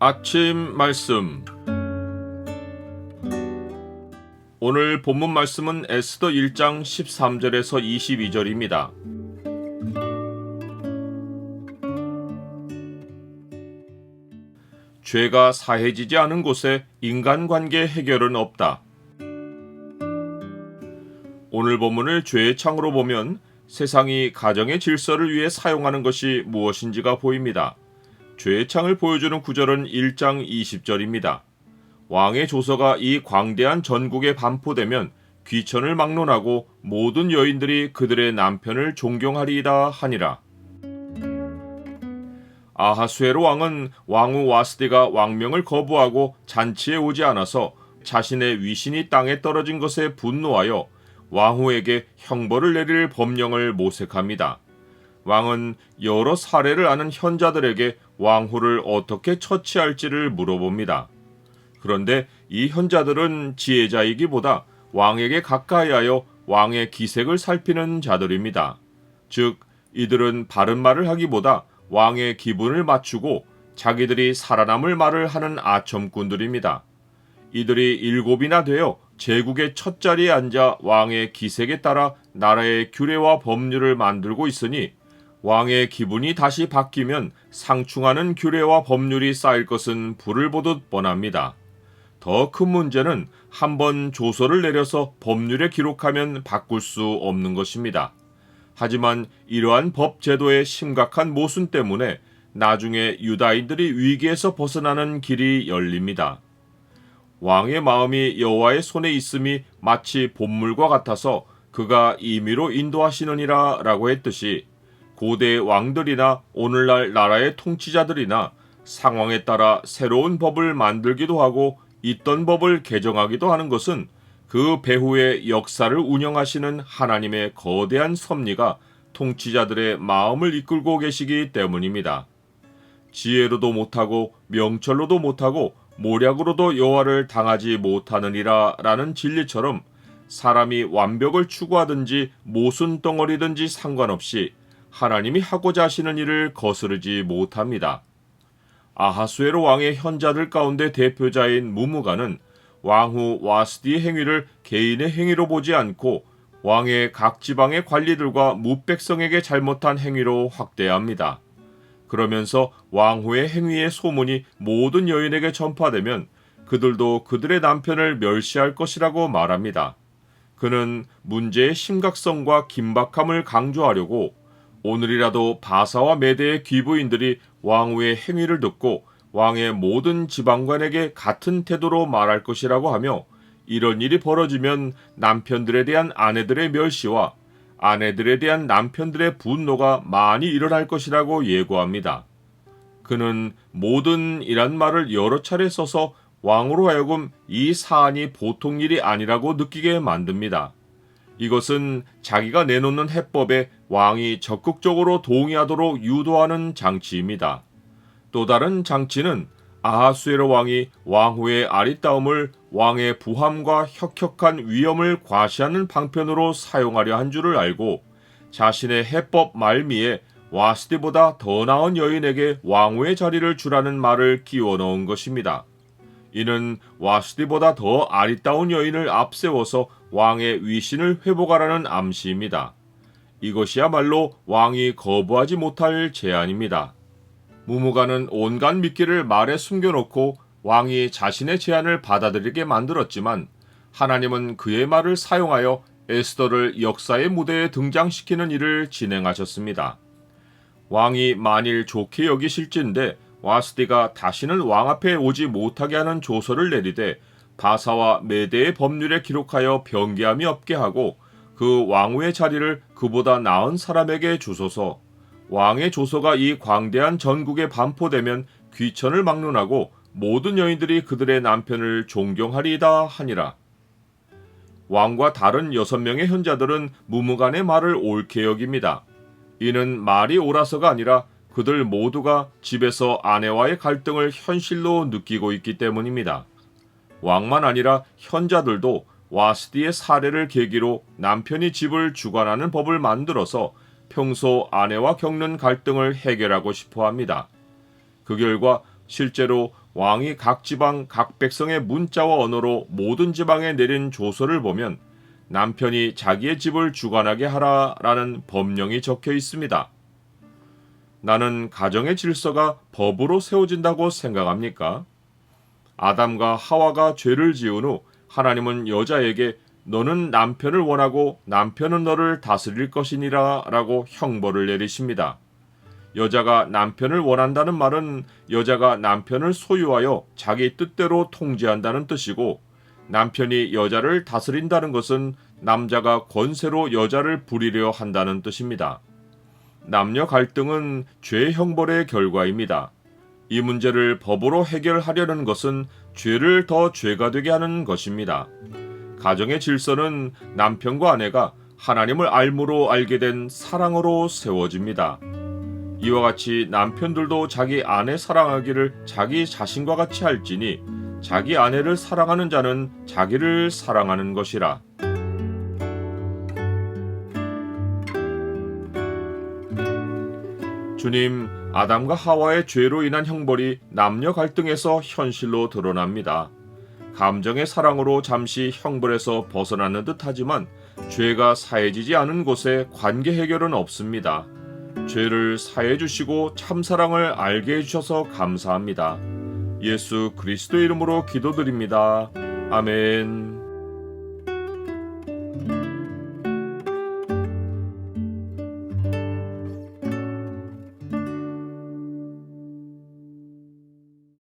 아침 말씀. 오늘 본문 말씀은 에스더 1장 13절에서 22절입니다. 죄가 사해지지 않은 곳에 인간관계 해결은 없다. 오늘 본문을 죄의 창으로 보면 세상이 가정의 질서를 위해 사용하는 것이 무엇인지가 보입니다. 죄의 창을 보여주는 구절은 1장 20절입니다. 왕의 조서가 이 광대한 전국에 반포되면 귀천을 막론하고 모든 여인들이 그들의 남편을 존경하리이다 하니라. 아하수에로 왕은 왕후 와스디가 왕명을 거부하고 잔치에 오지 않아서 자신의 위신이 땅에 떨어진 것에 분노하여 왕후에게 형벌을 내릴 법령을 모색합니다. 왕은 여러 사례를 아는 현자들에게 왕후를 어떻게 처치할지를 물어봅니다. 그런데 이 현자들은 지혜자이기보다 왕에게 가까이하여 왕의 기색을 살피는 자들입니다. 즉, 이들은 바른 말을 하기보다 왕의 기분을 맞추고 자기들이 살아남을 말을 하는 아첨꾼들입니다. 이들이 7이나 되어 제국의 첫 자리에 앉아 왕의 기색에 따라 나라의 규례와 법률을 만들고 있으니 왕의 기분이 다시 바뀌면 상충하는 규례와 법률이 쌓일 것은 불을 보듯 뻔합니다. 더 큰 문제는 한번 조서를 내려서 법률에 기록하면 바꿀 수 없는 것입니다. 하지만 이러한 법 제도의 심각한 모순 때문에 나중에 유다인들이 위기에서 벗어나는 길이 열립니다. 왕의 마음이 여호와의 손에 있음이 마치 봇물과 같아서 그가 임의로 인도하시느니라 라고 했듯이 고대 왕들이나 오늘날 나라의 통치자들이나 상황에 따라 새로운 법을 만들기도 하고 있던 법을 개정하기도 하는 것은 그 배후의 역사를 운영하시는 하나님의 거대한 섭리가 통치자들의 마음을 이끌고 계시기 때문입니다. 지혜로도 못하고 명철로도 못하고 모략으로도 여호와를 당하지 못하느니라 라는 진리처럼 사람이 완벽을 추구하든지 모순 덩어리든지 상관없이 하나님이 하고자 하시는 일을 거스르지 못합니다. 아하수에로 왕의 현자들 가운데 대표자인 무무가는 왕후 와스디의 행위를 개인의 행위로 보지 않고 왕의 각 지방의 관리들과 무백성에게 잘못한 행위로 확대합니다. 그러면서 왕후의 행위의 소문이 모든 여인에게 전파되면 그들도 그들의 남편을 멸시할 것이라고 말합니다. 그는 문제의 심각성과 긴박함을 강조하려고 오늘이라도 바사와 메대의 귀부인들이 왕후의 행위를 듣고 왕의 모든 지방관에게 같은 태도로 말할 것이라고 하며 이런 일이 벌어지면 남편들에 대한 아내들의 멸시와 아내들에 대한 남편들의 분노가 많이 일어날 것이라고 예고합니다. 그는 모든 이란 말을 여러 차례 써서 왕으로 하여금 이 사안이 보통 일이 아니라고 느끼게 만듭니다. 이것은 자기가 내놓는 해법에 왕이 적극적으로 동의하도록 유도하는 장치입니다. 또 다른 장치는 아하수에로 왕이 왕후의 아리따움을 왕의 부함과 혁혁한 위엄을 과시하는 방편으로 사용하려 한 줄을 알고 자신의 해법 말미에 와스디보다 더 나은 여인에게 왕후의 자리를 주라는 말을 끼워 넣은 것입니다. 이는 와스디보다 더 아리따운 여인을 앞세워서 왕의 위신을 회복하라는 암시입니다. 이것이야말로 왕이 거부하지 못할 제안입니다. 무무가는 온갖 미끼를 말에 숨겨놓고 왕이 자신의 제안을 받아들이게 만들었지만 하나님은 그의 말을 사용하여 에스더를 역사의 무대에 등장시키는 일을 진행하셨습니다. 왕이 만일 좋게 여기실진데 와스디가 다시는 왕 앞에 오지 못하게 하는 조서를 내리되 바사와 메대의 법률에 기록하여 변개함이 없게 하고 그 왕후의 자리를 그보다 나은 사람에게 주소서. 왕의 조서가 이 광대한 전국에 반포되면 귀천을 막론하고 모든 여인들이 그들의 남편을 존경하리이다 하니라. 왕과 다른 6명의 현자들은 무무간의 말을 옳게 여깁니다. 이는 말이 옳아서가 아니라 그들 모두가 집에서 아내와의 갈등을 현실로 느끼고 있기 때문입니다. 왕만 아니라 현자들도 와스디의 사례를 계기로 남편이 집을 주관하는 법을 만들어서 평소 아내와 겪는 갈등을 해결하고 싶어 합니다. 그 결과 실제로 왕이 각 지방 각 백성의 문자와 언어로 모든 지방에 내린 조서를 보면 남편이 자기의 집을 주관하게 하라라는 법령이 적혀 있습니다. 나는 가정의 질서가 법으로 세워진다고 생각합니까? 아담과 하와가 죄를 지은 후 하나님은 여자에게 너는 남편을 원하고 남편은 너를 다스릴 것이니라 라고 형벌을 내리십니다. 여자가 남편을 원한다는 말은 여자가 남편을 소유하여 자기 뜻대로 통제한다는 뜻이고, 남편이 여자를 다스린다는 것은 남자가 권세로 여자를 부리려 한다는 뜻입니다. 남녀 갈등은 죄 형벌의 결과입니다. 이 문제를 법으로 해결하려는 것은 죄를 더 죄가 되게 하는 것입니다. 가정의 질서는 남편과 아내가 하나님을 알므로 알게 된 사랑으로 세워집니다. 이와 같이 남편들도 자기 아내 사랑하기를 자기 자신과 같이 할지니 자기 아내를 사랑하는 자는 자기를 사랑하는 것이라. 주님, 아담과 하와의 죄로 인한 형벌이 남녀 갈등에서 현실로 드러납니다. 감정의 사랑으로 잠시 형벌에서 벗어나는 듯하지만 죄가 사해지지 않은 곳에 관계 해결은 없습니다. 죄를 사해 주시고 참사랑을 알게 해주셔서 감사합니다. 예수 그리스도 이름으로 기도드립니다. 아멘.